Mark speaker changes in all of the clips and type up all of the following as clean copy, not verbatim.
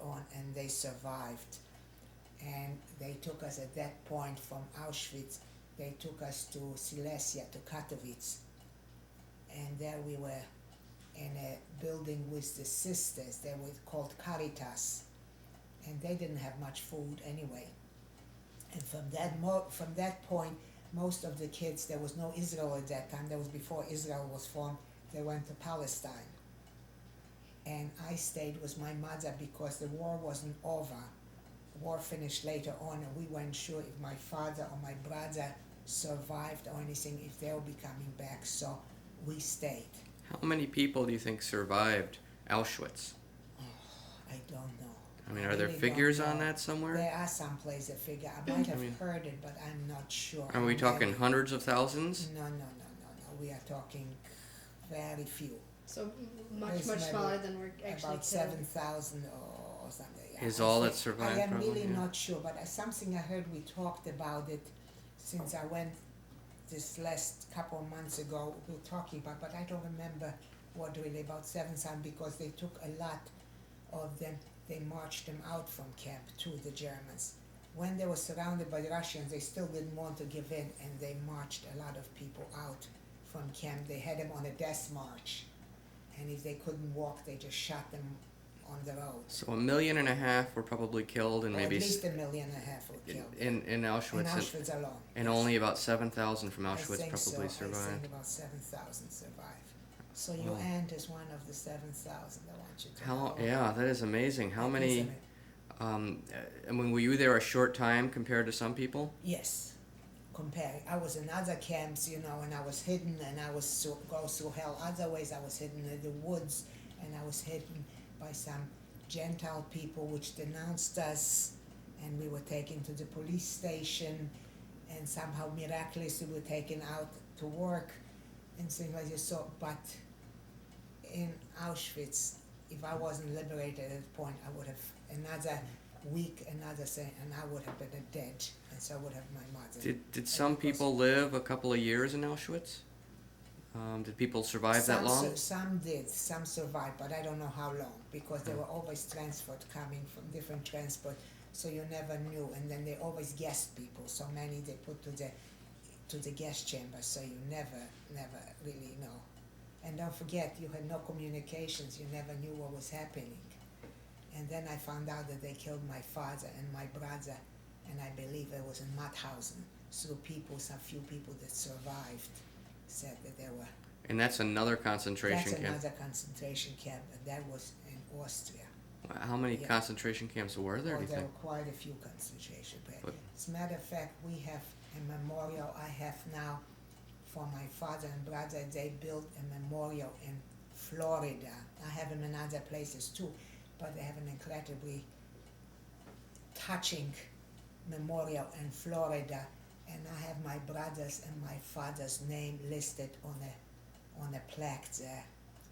Speaker 1: on, and they survived. And they took us at that point from Auschwitz, they took us to Silesia, to Katowice. And there we were in a building with the sisters. They were called Caritas. And they didn't have much food anyway. And from that point, most of the kids, there was no Israel at that time, that was before Israel was formed, they went to Palestine. And I stayed with my mother because the war wasn't over. The war finished later on, and we weren't sure if my father or my brother survived or anything, if they'll be coming back, so we stayed.
Speaker 2: How many people do you think survived Auschwitz?
Speaker 1: Oh, I don't know.
Speaker 2: I mean, are there figures on that somewhere?
Speaker 1: There are some places a figure. I might have heard it, but I'm not sure.
Speaker 2: Are we talking hundreds of thousands?
Speaker 1: No. We are talking very few.
Speaker 3: So much smaller than we're actually
Speaker 1: about 7,000 or something.
Speaker 2: Is all that survived?
Speaker 1: I am
Speaker 2: probably,
Speaker 1: really
Speaker 2: yeah.
Speaker 1: not sure, but something I heard, we talked about it since I went this last couple of months ago. We were talking about, but I don't remember what really about 7,000, because they took a lot of them. They marched them out from camp to the Germans. When they were surrounded by the Russians, they still didn't want to give in, and they marched a lot of people out from camp. They had them on a death march, and if they couldn't walk, they just shot them on the road.
Speaker 2: So 1.5 million were probably killed, and
Speaker 1: Or
Speaker 2: maybe
Speaker 1: at least 1.5 million were killed.
Speaker 2: in Auschwitz.
Speaker 1: In Auschwitz alone.
Speaker 2: And only about 7,000 from
Speaker 1: I
Speaker 2: Auschwitz
Speaker 1: think
Speaker 2: probably
Speaker 1: so. I
Speaker 2: survived.
Speaker 1: think about 7,000 survived. So your aunt is one of the 7,000. I want you to know.
Speaker 2: Yeah, that is amazing. How
Speaker 1: That
Speaker 2: many?
Speaker 1: is
Speaker 2: I mean, were you there a short time compared to some people?
Speaker 1: Yes. Comparing, I was in other camps, and I was hidden, and I was go through hell. Other ways, I was hidden in the woods, and I was hidden by some Gentile people which denounced us, and we were taken to the police station, and somehow miraculously we were taken out to work and things like this. So, but in Auschwitz, if I wasn't liberated at that point, I would have another week, another thing, and I would have been dead, and so would have my mother.
Speaker 2: Did some people live a couple of years in Auschwitz? Did people survive that long?
Speaker 1: Some did, some survived, but I don't know how long, because they were always transferred, coming from different transport, so you never knew. And then they always guessed people, so many they put to the gas chamber, so you never really know. And don't forget, you had no communications, you never knew what was happening. And then I found out that they killed my father and my brother, and I believe it was in Mauthausen. So some few people that survived said that they were.
Speaker 2: And that's another concentration camp.
Speaker 1: That's another concentration camp, and that was in Austria.
Speaker 2: How many concentration camps were there, do you
Speaker 1: There
Speaker 2: think?
Speaker 1: were quite a few concentration camps. As a matter of fact, we have a memorial I have now for my father and brother. They built a memorial in Florida. I have them in other places too, but they have an incredibly touching memorial in Florida, and I have my brother's and my father's name listed on a plaque there,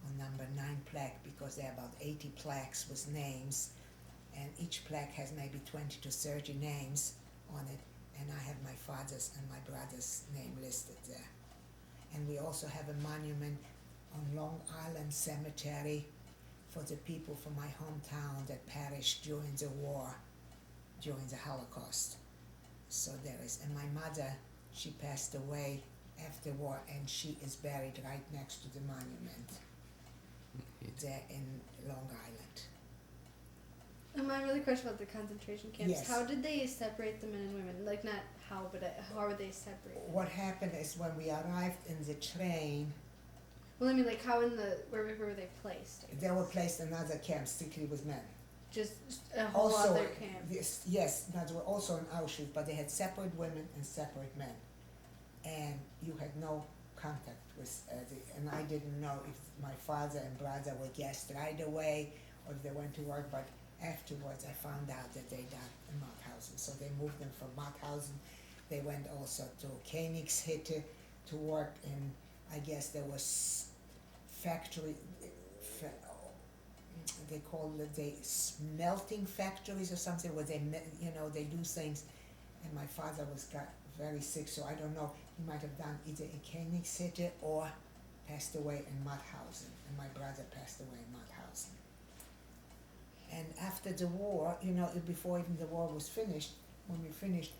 Speaker 1: on number 9 plaque, because there are about 80 plaques with names, and each plaque has maybe 20 to 30 names on it, and I have my father's and my brother's name listed there. And we also have a monument on Long Island Cemetery for the people from my hometown that perished during the war, during the Holocaust. So there is, and my mother, she passed away after war, and she is buried right next to the monument there in Long Island.
Speaker 3: I have another question about the concentration camps.
Speaker 1: Yes.
Speaker 3: How did they separate the men and women? Like, not how, but how were they separated?
Speaker 1: What happened is when we arrived in the train,
Speaker 3: Well, I mean, like, how where were they placed?
Speaker 1: they were placed in other camps, strictly with men.
Speaker 3: Just a whole other camp.
Speaker 1: Yes, they were also in Auschwitz, but they had separate women and separate men. And you had no contact with and I didn't know if my father and brother were guests right away or if they went to work, but afterwards I found out that they died in Mauthausen. So they moved them from Mauthausen. They went also to Königshütte to work in, I guess there was factory, they call it the smelting factories or something, where they do things. And my father got very sick, so I don't know, he might have done either in Königshütte or passed away in Mauthausen, and my brother passed away in Mauthausen. And after the war, before even the war was finished, when we finished,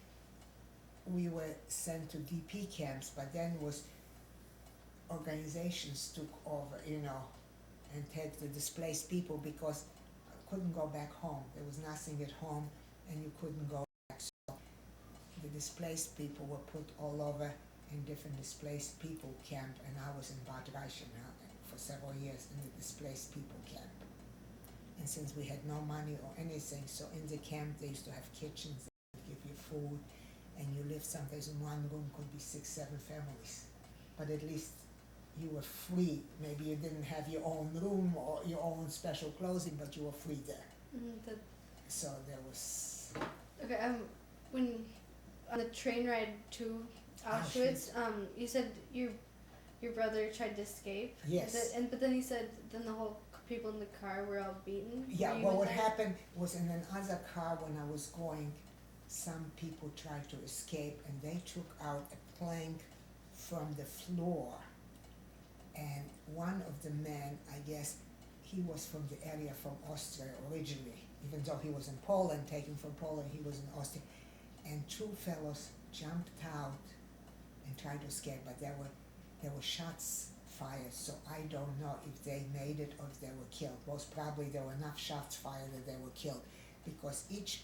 Speaker 1: we were sent to DP camps, but then was organizations took over, and take the displaced people because I couldn't go back home. There was nothing at home, and you couldn't go back. So the displaced people were put all over in different displaced people camp, and I was in Bad Reichenau for several years in the displaced people camp. And since we had no money or anything, so in the camp they used to have kitchens, they would give you food, and you lived sometimes in one room, could be 6, 7 families. But at least you were free. Maybe you didn't have your own room or your own special clothing, but you were free there. So there was...
Speaker 3: Okay, when on the train ride to Auschwitz, you said your brother tried to escape.
Speaker 1: Yes.
Speaker 3: But then he said then the whole people in the car were all beaten.
Speaker 1: Yeah, well, what happened was in another car when I was going, some people tried to escape, and they took out a plank from the floor, and one of the men, I guess, he was from the area from Austria originally, even though he was in Poland, taken from Poland, he was in Austria, and 2 fellows jumped out and tried to escape, but there were shots fired, so I don't know if they made it or if they were killed. Most probably there were enough shots fired that they were killed, because each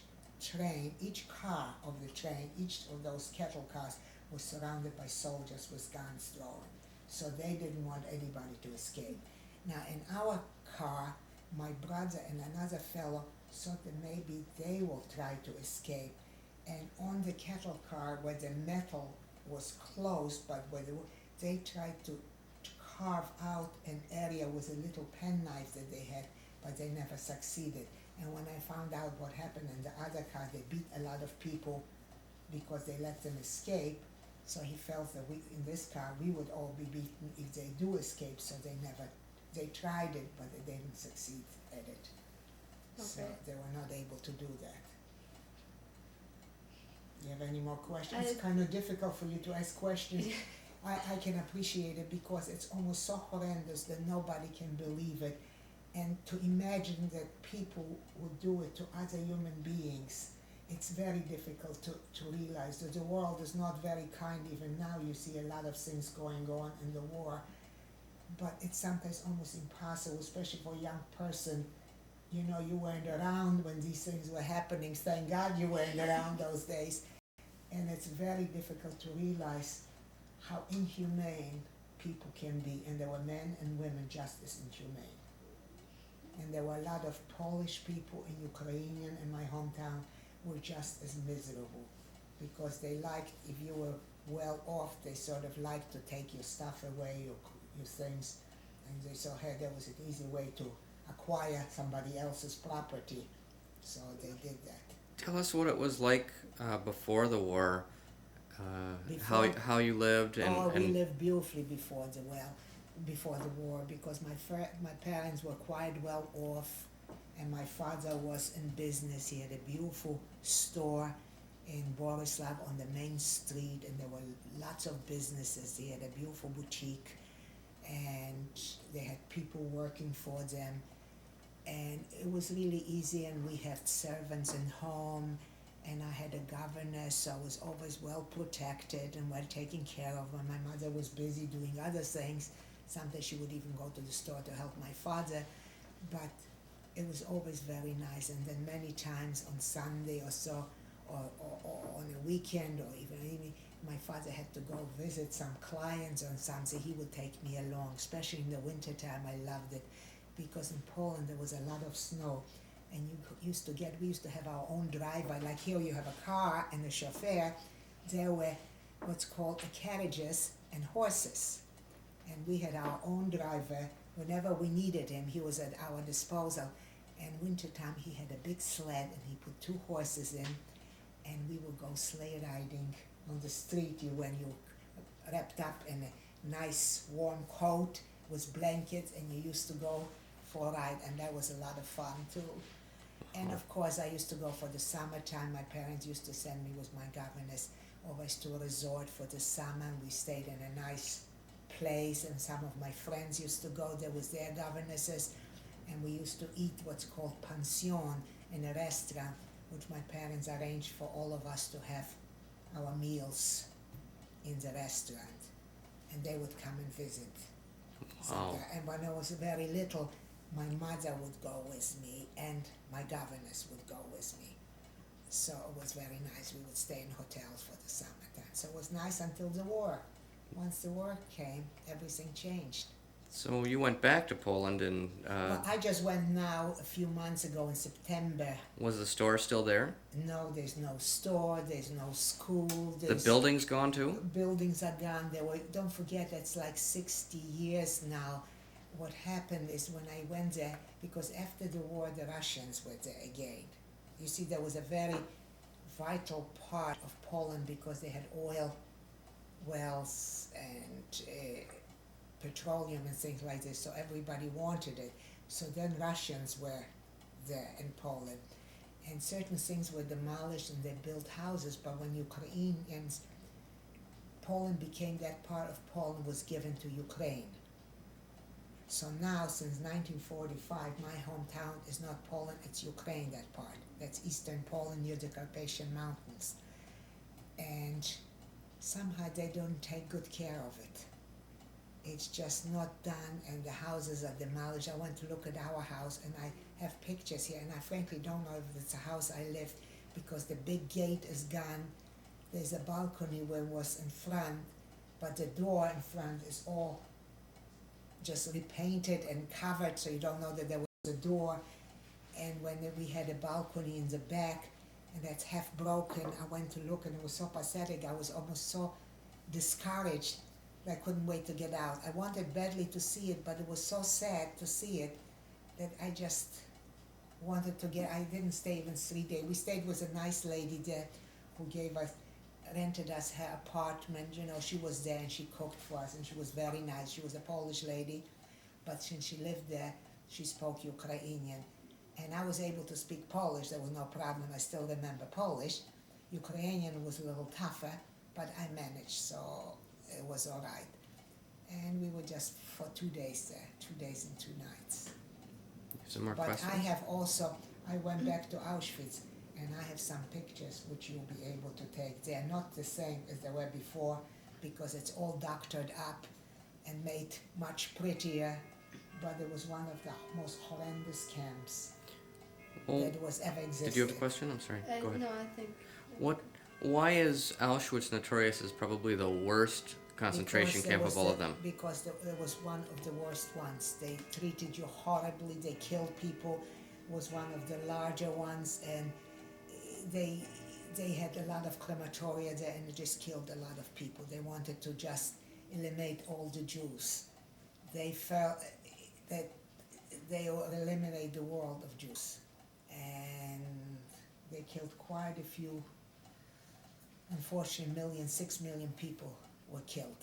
Speaker 1: car of the train, each of those cattle cars was surrounded by soldiers with guns drawn. So they didn't want anybody to escape. Now in our car, my brother and another fellow thought that maybe they will try to escape. And on the cattle car where the metal was closed, but where they tried to carve out an area with a little penknife that they had, but they never succeeded. And when I found out what happened in the other car, they beat a lot of people because they let them escape. So he felt that in this car, we would all be beaten if they do escape. So they tried it, but they didn't succeed at it. Okay. So they were not able to do that. You have any more questions? It's kind of difficult for you to ask questions. I can appreciate it because it's almost so horrendous that nobody can believe it. And to imagine that people would do it to other human beings, it's very difficult to realize that the world is not very kind. Even now you see a lot of things going on in the war, but it's sometimes almost impossible, especially for a young person. You weren't around when these things were happening. Thank God you weren't around those days. And it's very difficult to realize how inhumane people can be. And there were men and women just as inhumane. And there were a lot of Polish people in Ukrainian in my hometown were just as miserable, because they liked, if you were well off, they sort of liked to take your stuff away, your things, and they saw, hey, there was an easy way to acquire somebody else's property, so they did that.
Speaker 2: Tell us what it was like before the war, how you lived.
Speaker 1: We lived beautifully before the war, because my parents were quite well off, and my father was in business. He had a beautiful store in Borislav on the main street, and there were lots of businesses. He had a beautiful boutique, and they had people working for them, and it was really easy, and we had servants in home, and I had a governess, so I was always well protected and well taken care of. When my mother was busy doing other things, sometimes she would even go to the store to help my father, but it was always very nice. And then many times on Sunday or so, or on a weekend, or even evening, my father had to go visit some clients or something. He would take me along, especially in the wintertime. I loved it, because in Poland there was a lot of snow, and we used to have our own driver. Like here you have a car and a chauffeur. There were what's called carriages and horses. And we had our own driver. Whenever we needed him, he was at our disposal. And wintertime, he had a big sled, and he put 2 horses in, and we would go sleigh riding on the street. When you wrapped up in a nice warm coat with blankets, and you used to go for a ride, and that was a lot of fun too. And of course, I used to go for the summertime. My parents used to send me with my governess always to a resort for the summer, and we stayed in a nice place, and some of my friends used to go there with their governesses, and we used to eat what's called pension in a restaurant, which my parents arranged for all of us to have our meals in the restaurant, and they would come and visit.
Speaker 2: Wow.
Speaker 1: And when I was very little, my mother would go with me, and my governess would go with me. So it was very nice. We would stay in hotels for the summertime. So it was nice until the war. Once the war came, everything changed.
Speaker 2: So you went back to Poland, and
Speaker 1: Well, I just went now a few months ago in September.
Speaker 2: was the store still there?
Speaker 1: No, there's no store, there's no school.
Speaker 2: The building's gone too?
Speaker 1: Buildings are gone. Don't forget, it's like 60 years now. What happened is when I went there, because after the war the Russians were there again. You see, there was a very vital part of Poland because they had oil wells and petroleum and things like this, so everybody wanted it. So then Russians were there in Poland, and certain things were demolished and they built houses, but when Ukrainians, Poland became that part of Poland was given to Ukraine. So now, since 1945, my hometown is not Poland, it's Ukraine, that part. That's eastern Poland near the Carpathian Mountains. And somehow they don't take good care of it. It's just not done, and the houses are demolished. I went to look at our house, and I have pictures here, and I frankly don't know if it's a house I lived, because the big gate is gone. There's a balcony where it was in front, but the door in front is all just repainted and covered, so you don't know that there was a door. And when we had a balcony in the back, and that's half broken, I went to look, and it was so pathetic. I was almost so discouraged that I couldn't wait to get out. I wanted badly to see it, but it was so sad to see it that I just wanted to get. I didn't stay even 3 days. We stayed with a nice lady there who rented us her apartment. You know, she was there and she cooked for us, and she was very nice. She was a Polish lady, but since she lived there, she spoke Ukrainian. And I was able to speak Polish. There was no problem. I still remember Polish. Ukrainian was a little tougher, but I managed, so it was all right. And we were just for 2 days there, 2 days and 2 nights.
Speaker 2: Some more
Speaker 1: But
Speaker 2: questions?
Speaker 1: I went back to Auschwitz, and I have some pictures which you'll be able to take. They're not the same as they were before, because it's all doctored up and made much prettier, but it was one of the most horrendous camps that was ever existed.
Speaker 2: Did you have a question? I'm sorry. Go ahead.
Speaker 3: No, I think.
Speaker 2: Why is Auschwitz notorious as probably the worst concentration camp of all of them?
Speaker 1: Because it was one of the worst ones. They treated you horribly. They killed people. It was one of the larger ones, and they had a lot of crematoria there, and it just killed a lot of people. They wanted to just eliminate all the Jews. They felt that they would eliminate the world of Jews, and they killed quite a few. Unfortunately, 6 million people were killed.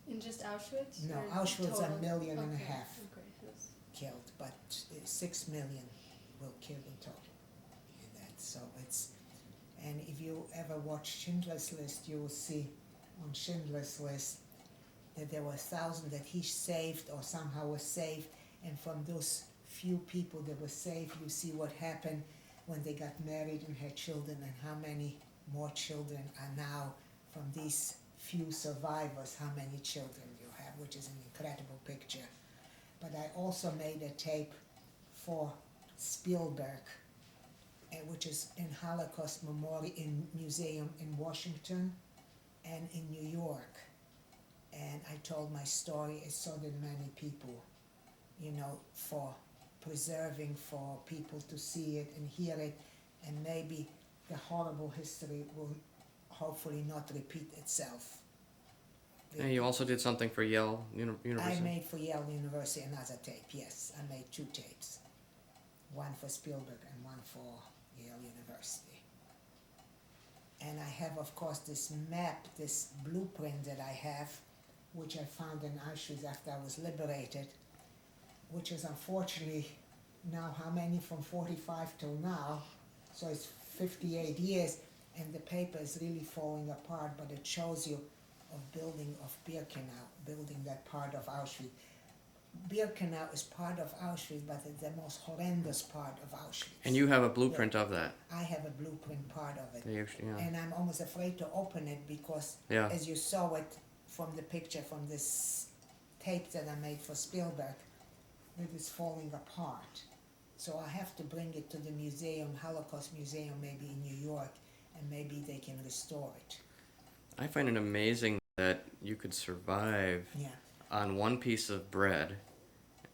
Speaker 3: In just Auschwitz?
Speaker 1: No,
Speaker 3: Or
Speaker 1: Auschwitz
Speaker 3: total?
Speaker 1: 1.5 million
Speaker 3: Okay.
Speaker 1: killed, but 6 million were killed in total. In that, so it's, and if you ever watch Schindler's List, you will see on Schindler's List that there were thousands that he saved or somehow was saved, and from those few people that were saved, you see what happened when they got married and had children, and how many more children are now from these few survivors, how many children you have, which is an incredible picture. But I also made a tape for Spielberg, which is in Holocaust Memorial Museum in Washington and in New York. And I told my story, and so did many people, you know, for preserving, for people to see it and hear it, and maybe the horrible history will hopefully not repeat itself.
Speaker 2: And you also did something for Yale University?
Speaker 1: I made for Yale University another tape, yes. I made 2 tapes. One for Spielberg and one for Yale University. And I have, of course, this map, this blueprint that I have, which I found in Auschwitz after I was liberated, which is unfortunately now how many from 45 till now, so it's 58 years, and the paper is really falling apart, but it shows you of building of Birkenau, building that part of Auschwitz. Birkenau is part of Auschwitz, but it's the most horrendous part of Auschwitz.
Speaker 2: And you have a blueprint of that.
Speaker 1: I have a blueprint part of it.
Speaker 2: Yeah.
Speaker 1: And I'm almost afraid to open it because,
Speaker 2: Yeah.
Speaker 1: as you saw it from the picture, from this tape that I made for Spielberg, it is falling apart. So I have to bring it to the museum, Holocaust Museum, maybe in New York, and maybe they can restore it.
Speaker 2: I find it amazing that you could survive
Speaker 1: Yeah.
Speaker 2: on one piece of bread,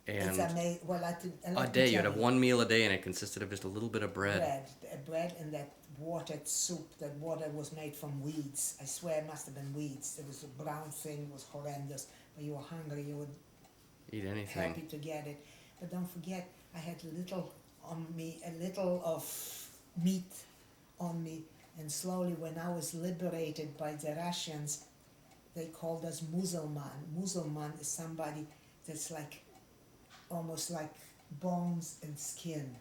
Speaker 2: and
Speaker 1: It's amazing. Well,
Speaker 2: a day you'd have one meal a day, and it consisted of just a little bit of bread.
Speaker 1: Bread and that watered soup. That water was made from weeds. I swear it must have been weeds. It was a brown thing. It was horrendous. But you were hungry. You would
Speaker 2: Eat anything.
Speaker 1: happy to get it. But don't forget, I had a little on me, a little of meat on me. And slowly, when I was liberated by the Russians, they called us Musulman. Musulman is somebody that's like, almost like bones and skin.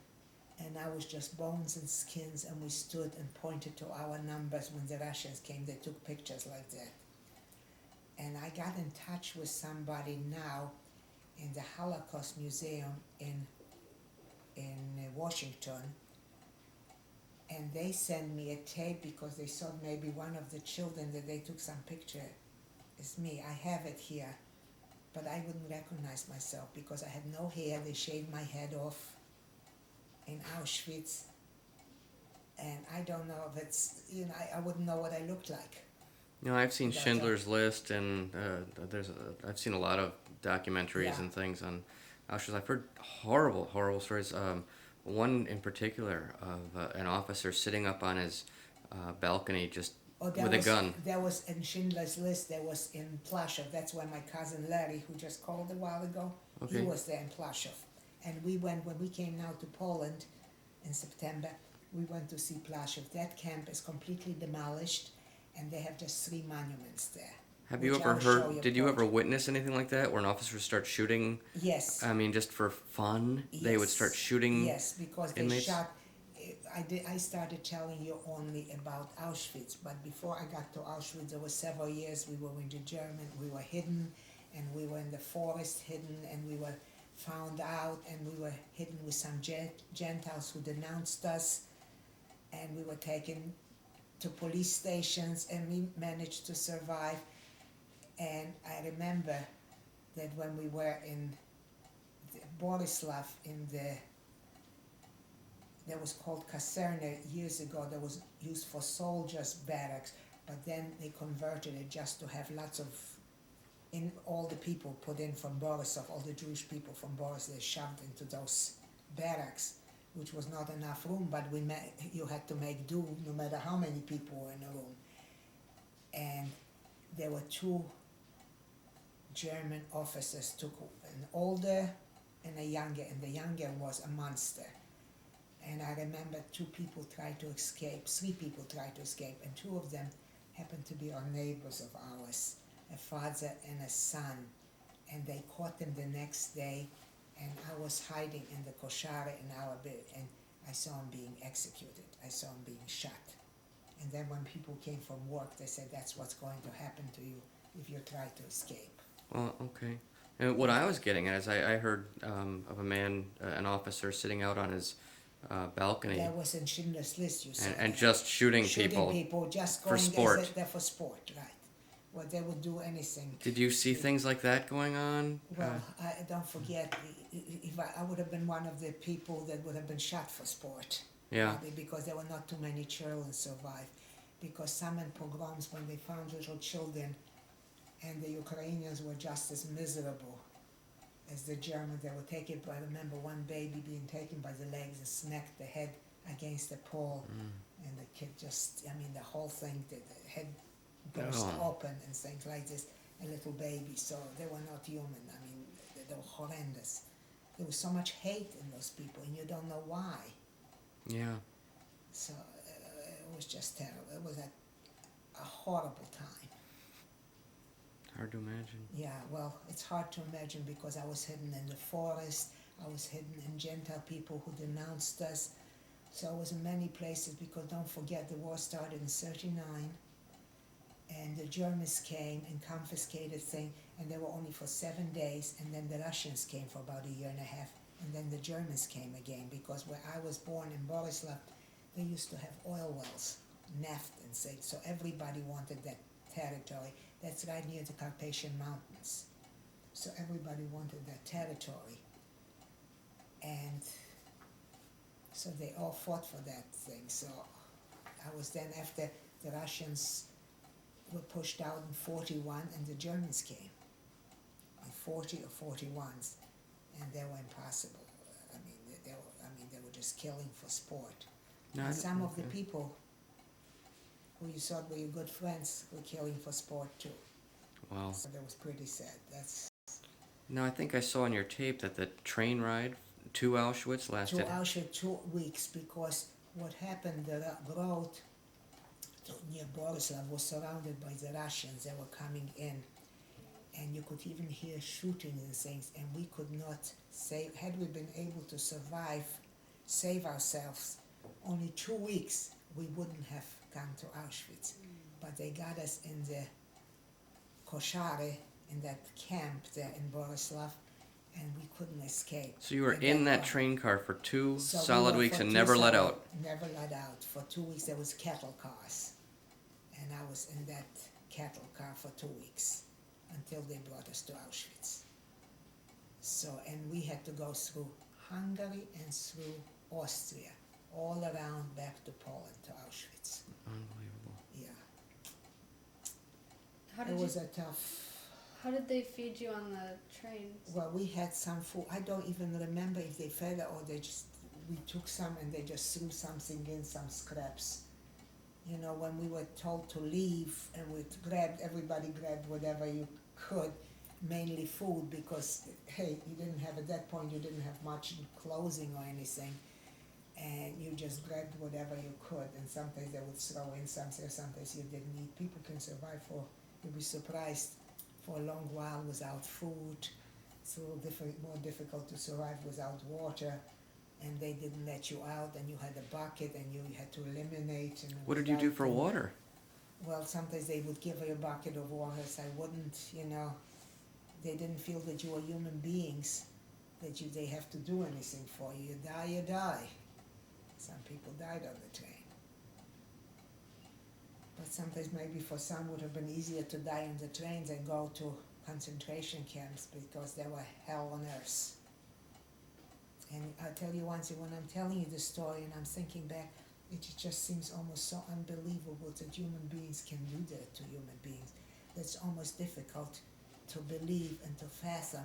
Speaker 1: And I was just bones and skins, and we stood and pointed to our numbers when the Russians came. They took pictures like that. And I got in touch with somebody now in the Holocaust Museum in Washington, and they sent me a tape because they thought maybe one of the children that they took some picture is me. I have it here, but I wouldn't recognize myself because I had no hair. They shaved my head off in Auschwitz, and I don't know if it's, I wouldn't know what I looked like.
Speaker 2: I've seen Schindler's List, and I've seen a lot of documentaries and things on Auschwitz. I've heard horrible, horrible stories. One in particular of an officer sitting up on his balcony just with a gun.
Speaker 1: There was in Schindler's List, there was in Plaszow. That's where my cousin Larry, who just called a while ago, he was there in Plaszow. And when we came now to Poland in September, we went to see Plaszow. That camp is completely demolished, and they have just 3 monuments there.
Speaker 2: Have you ever heard, did you ever witness anything like that, where an officer starts shooting?
Speaker 1: Yes.
Speaker 2: I mean, just for fun?
Speaker 1: Yes.
Speaker 2: They would start shooting
Speaker 1: Yes, because they
Speaker 2: inmates?
Speaker 1: shot. I started telling you only about Auschwitz, but before I got to Auschwitz, there were several years we were in the German, we were hidden, and we were in the forest hidden, and we were found out, and we were hidden with some Gentiles who denounced us, and we were taken to police stations, and we managed to survive. And I remember that when we were in Borislav, that was called Kaserne years ago, that was used for soldiers' barracks, but then they converted it just to have lots of, all the people put in from Borislav, all the Jewish people from Borislav, they shoved into those barracks, which was not enough room, but you had to make do no matter how many people were in a room. And there were 2 German officers, took an older and a younger, and the younger was a monster. And I remember 2 people tried to escape, 3 people tried to escape, and 2 of them happened to be our neighbors of ours, a father and a son. And they caught them the next day, and I was hiding in the koshare in our bed, and I saw him being executed. I saw him being shot. And then when people came from work, they said, that's what's going to happen to you if you try to escape.
Speaker 2: Well, okay. And what I was getting at is I heard of a man, an officer, sitting out on his balcony.
Speaker 1: That was in Schindler's List, you said.
Speaker 2: And just shooting people
Speaker 1: just
Speaker 2: for
Speaker 1: going
Speaker 2: sport.
Speaker 1: There for sport, right. Well, they would do anything.
Speaker 2: Did you see things like that going on?
Speaker 1: Well, I don't forget, if I would have been one of the people that would have been shot for sport.
Speaker 2: Yeah.
Speaker 1: Because there were not too many children survived. Because some in pogroms, when they found little children, and the Ukrainians were just as miserable as the Germans. They would take it, I remember one baby being taken by the legs and smacked the head against the pole, and the kid just, the whole thing, the head burst open and things like this, a little baby, so they were not human. They were horrendous. There was so much hate in those people, and you don't know why.
Speaker 2: Yeah.
Speaker 1: So it was just terrible. It was a horrible time.
Speaker 2: Hard to imagine.
Speaker 1: Yeah, well, it's hard to imagine because I was hidden in the forest, I was hidden in Gentile people who denounced us. So I was in many places because don't forget the war started in '39, and the Germans came and confiscated things, and they were only for 7 days, and then the Russians came for about a year and a half, and then the Germans came again, because where I was born in Borislav, they used to have oil wells, neft and things, so everybody wanted that territory. That's right near the Carpathian Mountains. So everybody wanted that territory. And so they all fought for that thing. So I was then, after the Russians were pushed out in 41, and the Germans came in 40 or 41s, and they were impossible. They were just killing for sport.
Speaker 2: No,
Speaker 1: And some of the
Speaker 2: okay.
Speaker 1: people who you thought were your good friends were killing for sport too.
Speaker 2: Wow.
Speaker 1: So that was pretty sad. That's
Speaker 2: No, I think I saw on your tape that the train ride to Auschwitz
Speaker 1: to
Speaker 2: lasted.
Speaker 1: Auschwitz 2 weeks, because what happened, the road near Borislav was surrounded by the Russians. They were coming in, and you could even hear shooting and things, and we could not save. Had we been able to save ourselves, only 2 weeks, we wouldn't have come to Auschwitz. But they got us in the Koszary, in that camp there in Borislav, and we couldn't escape.
Speaker 2: So you were
Speaker 1: And
Speaker 2: in that
Speaker 1: was-
Speaker 2: train car for two
Speaker 1: So we
Speaker 2: solid
Speaker 1: were
Speaker 2: weeks
Speaker 1: for
Speaker 2: and
Speaker 1: 2
Speaker 2: never let
Speaker 1: solid-
Speaker 2: out.
Speaker 1: Never let out. For 2 weeks there was cattle cars. And I was in that cattle car for 2 weeks until they brought us to Auschwitz. So, and we had to go through Hungary and through Austria, all around back to Poland, to Auschwitz.
Speaker 2: Unbelievable.
Speaker 1: Yeah,
Speaker 3: How
Speaker 1: it
Speaker 3: did
Speaker 1: was
Speaker 3: you?
Speaker 1: a tough.
Speaker 3: How did they feed you on the trains?
Speaker 1: Well, we had some food. I don't even remember if they fed it or we took some and they just threw something in, some scraps. You know, when we were told to leave, and everybody grabbed whatever you could, mainly food, because, hey, you didn't have, at that point, you didn't have much clothing or anything, and you just grabbed whatever you could, and sometimes they would throw in something, sometimes you didn't eat. People can survive you'd be surprised, for a long while without food. It's a little more difficult to survive without water, and they didn't let you out, and you had a bucket, and you had to eliminate. And
Speaker 2: What did you do for
Speaker 1: without-
Speaker 2: water?
Speaker 1: Well, sometimes they would give you a bucket of water, so I wouldn't, they didn't feel that you were human beings, that they have to do anything for you. You die, you die. Some people died on the train. But sometimes maybe for some would have been easier to die on the trains than go to concentration camps, because they were hell on earth. And I'll tell you once, when I'm telling you this story and I'm thinking back, it just seems almost so unbelievable that human beings can do that to human beings. That's almost difficult to believe and to fathom,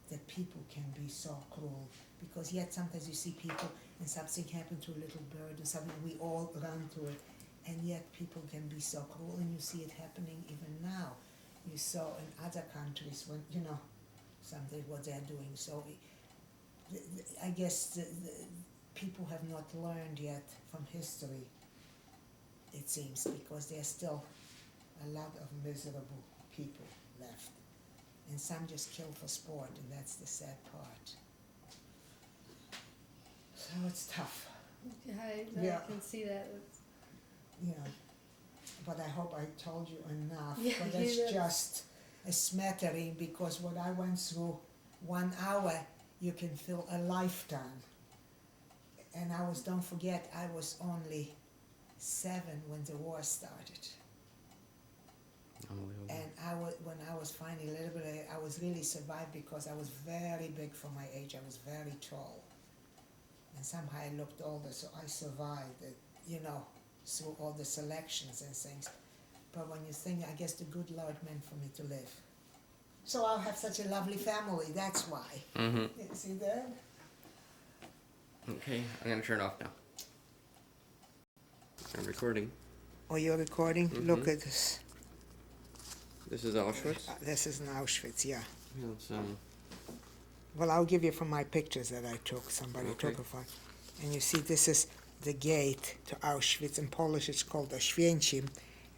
Speaker 1: that people can be so cruel. Because yet sometimes you see people and something happened to a little bird or something, we all run to it, and yet people can be so cruel, and you see it happening even now. You saw in other countries when, something what they're doing. So I guess the people have not learned yet from history, it seems, because there's still a lot of miserable people left. And some just kill for sport, and that's the sad part. So it's tough,
Speaker 3: I can see that.
Speaker 1: But I hope I told you enough.
Speaker 3: Yeah,
Speaker 1: But that's
Speaker 3: you did.
Speaker 1: just a smattering, because what I went through, 1 hour, you can feel a lifetime. And don't forget, I was only 7 when the war started.
Speaker 2: Unbelievable.
Speaker 1: And when I was finally a little bit, I was really survived, because I was very big for my age. I was very tall. And somehow I looked older, so I survived it, through all the selections and things. But when you think, I guess the good Lord meant for me to live. So I'll have such a lovely family, that's why.
Speaker 2: Mm-hmm.
Speaker 1: You see that?
Speaker 2: Okay, I'm gonna turn it off now. I'm recording.
Speaker 1: Oh, you're recording?
Speaker 2: Mhm.
Speaker 1: Look at this.
Speaker 2: This is Auschwitz.
Speaker 1: This is in Auschwitz, yeah.
Speaker 2: Yeah, it's,
Speaker 1: Well, I'll give you from my pictures that I took. Somebody
Speaker 2: Okay.
Speaker 1: took a one. And you see, this is the gate to Auschwitz. In Polish, it's called Oświęcim,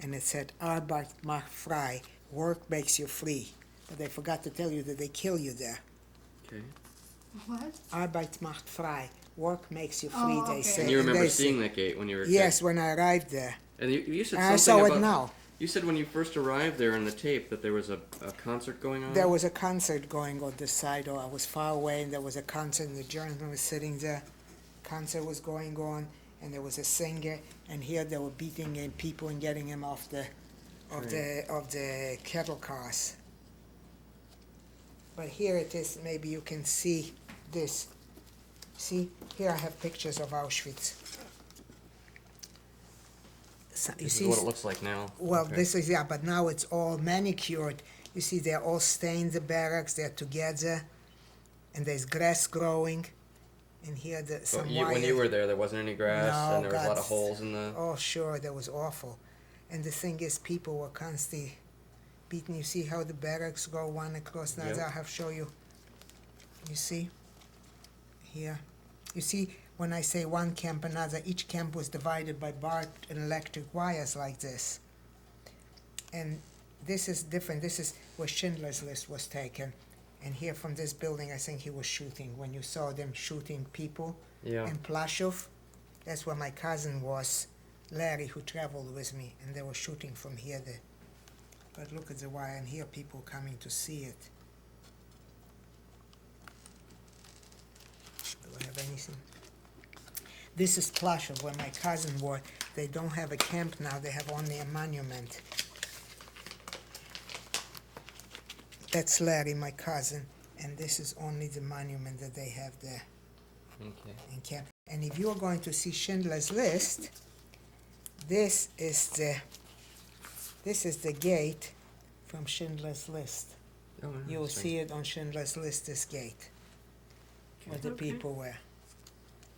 Speaker 1: and it said, Arbeit macht frei, work makes you free. But I forgot to tell you that they kill you there.
Speaker 2: okay.
Speaker 3: What?
Speaker 1: Arbeit macht frei, work makes you free,
Speaker 3: Oh,
Speaker 1: they
Speaker 3: okay.
Speaker 1: say.
Speaker 2: And you remember
Speaker 1: they
Speaker 2: seeing
Speaker 1: say,
Speaker 2: that gate when you were a
Speaker 1: yes,
Speaker 2: kid.
Speaker 1: when I arrived there.
Speaker 2: And you said
Speaker 1: And I
Speaker 2: something
Speaker 1: saw
Speaker 2: about
Speaker 1: it now.
Speaker 2: You said when you first arrived there in the tape that there was a concert going on?
Speaker 1: There was a concert going on the side, or I was far away, and there was a concert, and the gentleman was sitting there. Concert was going on, and there was a singer, and here they were beating in people and getting him off the cattle cars. But here it is. Maybe you can see this. See, here I have pictures of Auschwitz. So, you
Speaker 2: This
Speaker 1: see,
Speaker 2: is what it looks like now.
Speaker 1: well,
Speaker 2: Okay.
Speaker 1: this is, yeah, but now it's all manicured. You see, they're all stained, the barracks, they're together, and there's grass growing. And here, some
Speaker 2: But when you were there wasn't any grass,
Speaker 1: No,
Speaker 2: and there was a lot of
Speaker 1: God.
Speaker 2: holes in the...
Speaker 1: Oh, sure, that was awful. And the thing is, people were constantly beaten. You see how the barracks go one across another?
Speaker 2: Yeah.
Speaker 1: I have show you. You see? Here. You see, when I say one camp, another, each camp was divided by barbed and electric wires like this. And this is different. This is where Schindler's List was taken. And here from this building, I think he was shooting. When you saw them shooting people
Speaker 2: Yeah.
Speaker 1: in Plaszow, that's where my cousin was, Larry, who traveled with me, and they were shooting from here. But look at the wire, and here people coming to see it. Do I have anything? This is Plaszow, where my cousin was. They don't have a camp now, they have only a monument. That's Larry, my cousin, and this is only the monument that they have there
Speaker 2: Okay.
Speaker 1: in camp. And if you are going to see Schindler's List, this is the gate from Schindler's List.
Speaker 2: Oh,
Speaker 1: You will
Speaker 2: interesting.
Speaker 1: see it on Schindler's List, this gate, where the
Speaker 3: Okay.
Speaker 1: people were.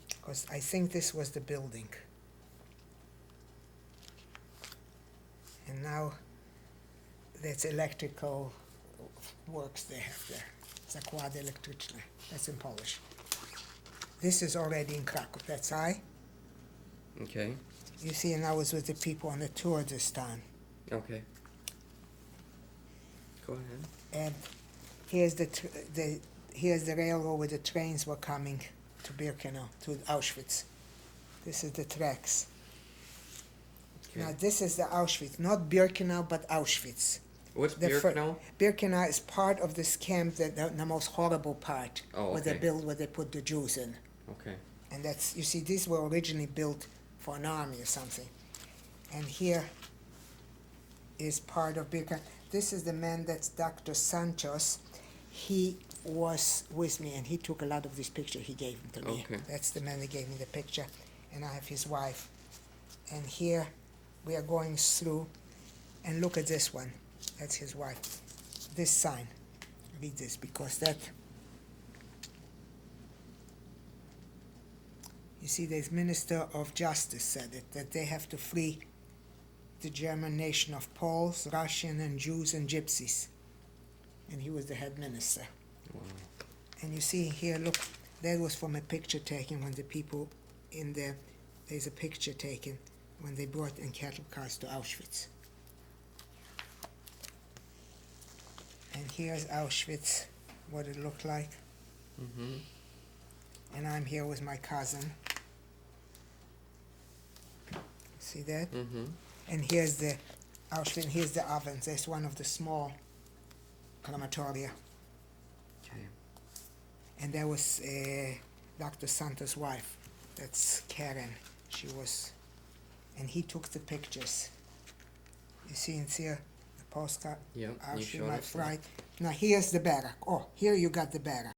Speaker 1: Because I think this was the building. And now that's electrical works they have there. Zakłady elektryczne. That's in Polish. This is already in Krakow. That's I.
Speaker 2: Okay.
Speaker 1: You see, and I was with the people on the tour this time.
Speaker 2: Okay. Go ahead.
Speaker 1: And here's here's the railroad where the trains were coming to Birkenau, to Auschwitz. This is the tracks.
Speaker 2: Okay.
Speaker 1: Now this is the Auschwitz, not Birkenau, but Auschwitz.
Speaker 2: What's
Speaker 1: the
Speaker 2: Birkenau?
Speaker 1: Birkenau is part of this camp, the most horrible part,
Speaker 2: Oh,
Speaker 1: where they
Speaker 2: okay.
Speaker 1: build, where they put the Jews in.
Speaker 2: Okay.
Speaker 1: And that's, you see, these were originally built for an army or something. And here is part of Birkenau. This is the man, that's Dr. Santos. He was with me, and he took a lot of this picture. He gave them to me.
Speaker 2: Okay.
Speaker 1: That's the man that gave me the picture. And I have his wife. And here we are going through, and look at this one. That's his wife. This sign. Read this, because that, you see, the Minister of Justice said it, that they have to free the German nation of Poles, Russian, and Jews and Gypsies. And he was the head minister.
Speaker 2: Wow.
Speaker 1: And you see here, look, that was from a picture taken when the people in there, there's a picture taken when they brought in cattle cars to Auschwitz. And here's Auschwitz, what it looked like.
Speaker 2: Mm-hmm.
Speaker 1: And I'm here with my cousin. See that?
Speaker 2: Mm-hmm.
Speaker 1: And here's the Auschwitz, and here's the ovens. There's one of the small crematoria.
Speaker 2: Okay.
Speaker 1: And that was Dr. Santos' wife. That's Karen. She was, and he took the pictures. You see in here, the postcard.
Speaker 2: Yep. You
Speaker 1: Auschwitz,
Speaker 2: showed
Speaker 1: my
Speaker 2: us that.
Speaker 1: friend. Now here's the barrack. Oh, here you got the barrack.